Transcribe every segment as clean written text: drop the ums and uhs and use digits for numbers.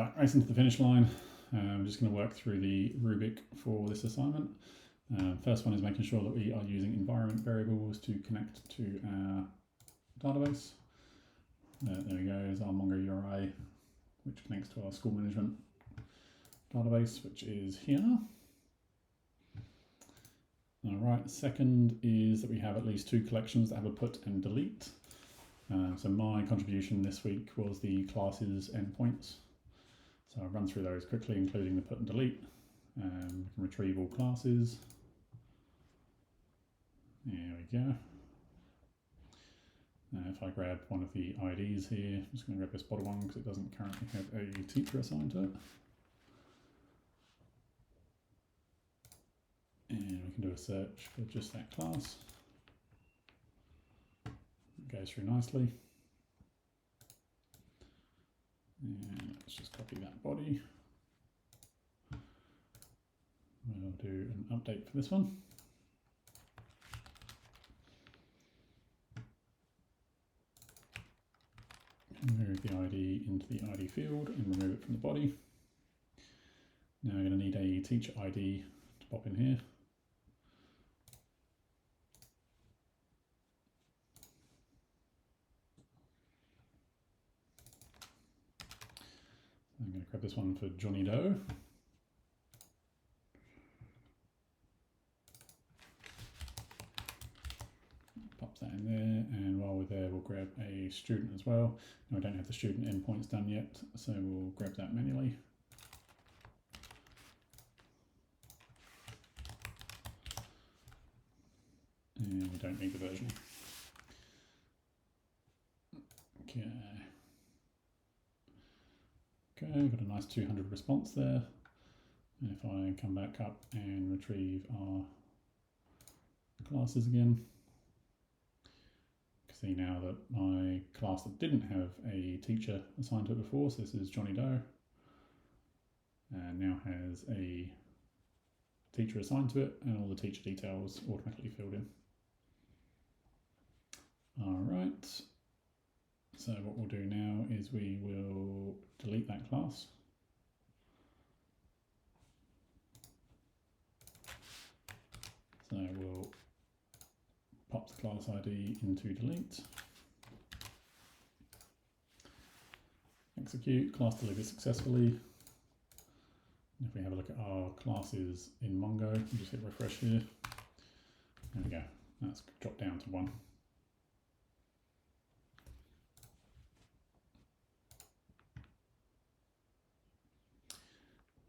Right, racing to the finish line. I'm just going to work through the rubric for this assignment. First one is making sure that we are using environment variables to connect to our database. There we go, is our Mongo URI, which connects to our school management database, which is here. All right, second is that we have at least two collections that have a put and delete. So my contribution this week was the classes endpoints. So I'll run through those quickly, including the put and delete. We can retrieve all classes. There we go. If I grab one of the IDs here, I'm just going to grab this bottom one because it doesn't currently have a teacher assigned to it. And we can do a search for just that class. It goes through nicely. And let's just copy that body. We'll do an update for this one. Move the ID into the ID field and remove it from the body. Now we're going to need a teacher ID to pop in here. I'm going to grab this one for Johnny Doe. Pops that in there, and while we're there, we'll grab a student as well. Now, I don't have the student endpoints done yet, so we'll grab that manually. And we don't need the version. Okay. Okay, we've got a nice 200 response there. And if I come back up and retrieve our classes again, you can see now that my class that didn't have a teacher assigned to it before, so this is Johnny Doe, and now has a teacher assigned to it, and all the teacher details automatically filled in. All right. So what we'll do now is we will delete that class. So we'll pop the class ID into delete. Execute, class delivered successfully. If we have a look at our classes in Mongo, we'll just hit refresh here. There we go, that's dropped down to 1.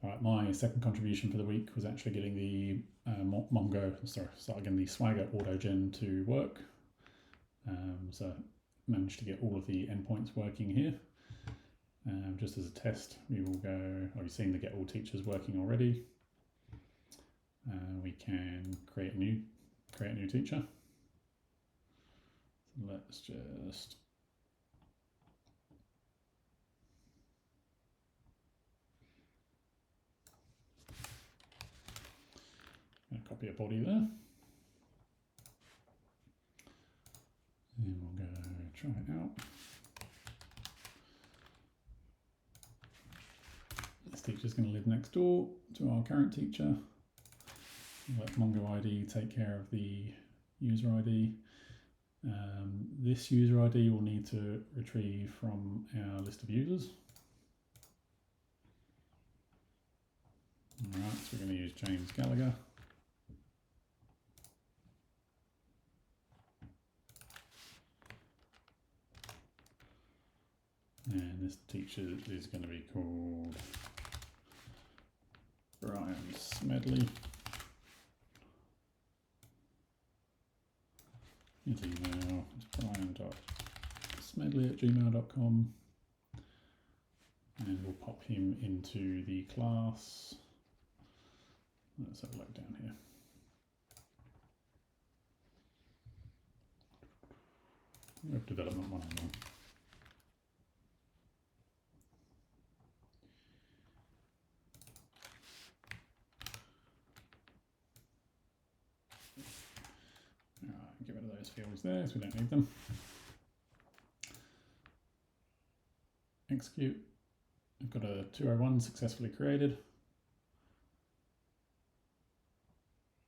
All right, my second contribution for the week was actually getting the the Swagger AutoGen to work. So managed to get all of the endpoints working here. Just as a test, we will go, you've seen the get all teachers working already. We can create a new teacher. So let's just copy a body there. And we'll go try it out. This teacher's going to live next door to our current teacher. We'll let Mongo ID take care of the user ID. This user ID will need to retrieve from our list of users. All right, so we're going to use James Gallagher. And this teacher is going to be called Brian Smedley. His email is brian.smedley@gmail.com. And we'll pop him into the class. Let's have a look down here. Web development 101. Get rid of those fields there, so we don't need them. Execute. I've got a 201 successfully created.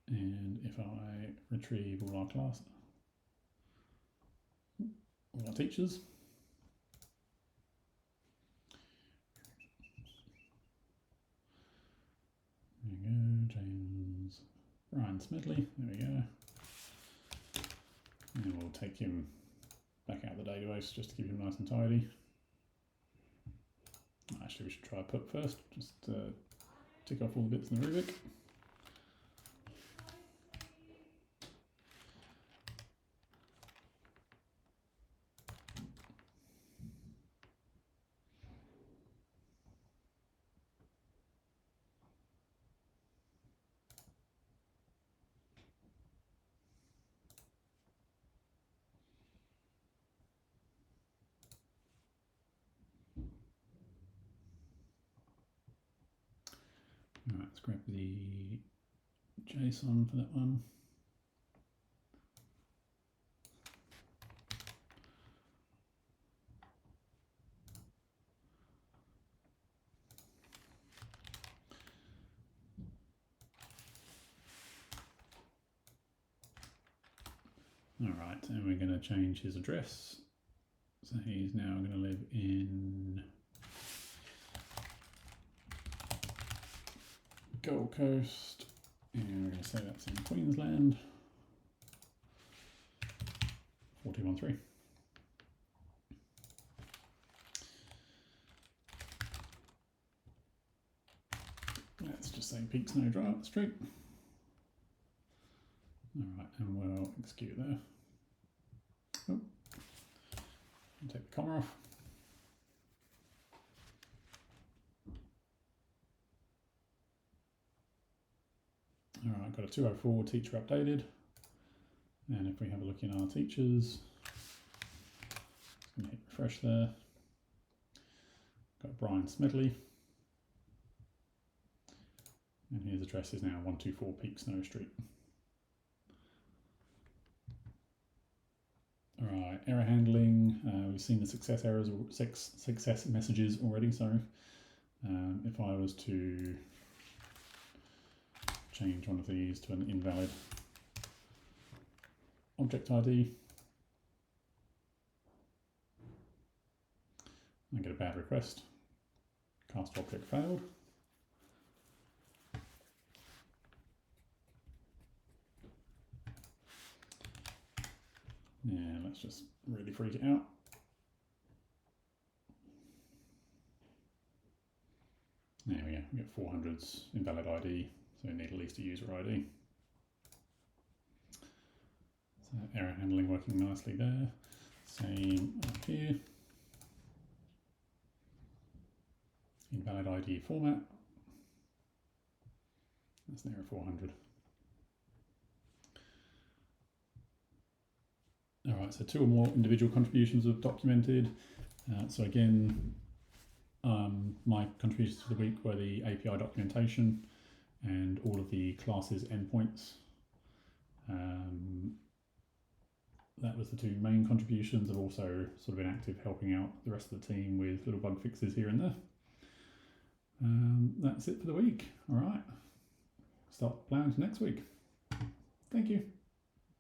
And if I retrieve all our class, all our teachers, there we go, James Brian Smedley, there we go. And we'll take him back out of the database just to keep him nice and tidy. Actually, we should try put first, just tick off all the bits in the rubric. Alright, let's grab the JSON for that one. Alright, and we're going to change his address. So he's now going to live in Gold Coast, and we're going to say that's in Queensland, 4213. Let's just say Peak Snow Drive up the street. Alright, and we'll execute there. Oh. Take the comma off. Alright, got a 204 teacher updated. And if we have a look in our teachers, just going to hit refresh there. Got Brian Smedley. And his address is now 124 Peak Snow Street. Alright, error handling. We've seen the success errors or success messages already. So if I was to change one of these to an invalid object ID, I get a bad request. Cast object failed. Yeah, let's just really freak it out. There we go, we get 400's invalid ID, so we need at least a user ID. So error handling working nicely there. Same up here. Invalid ID format. That's an error 400. Alright, so 2 or more individual contributions are documented. So again, my contributions for the week were the API documentation and all of the classes endpoints. That was the 2 main contributions. I've also sort of been active helping out the rest of the team with little bug fixes here and there. That's it for the week. Alright, start planning for next week. Thank you.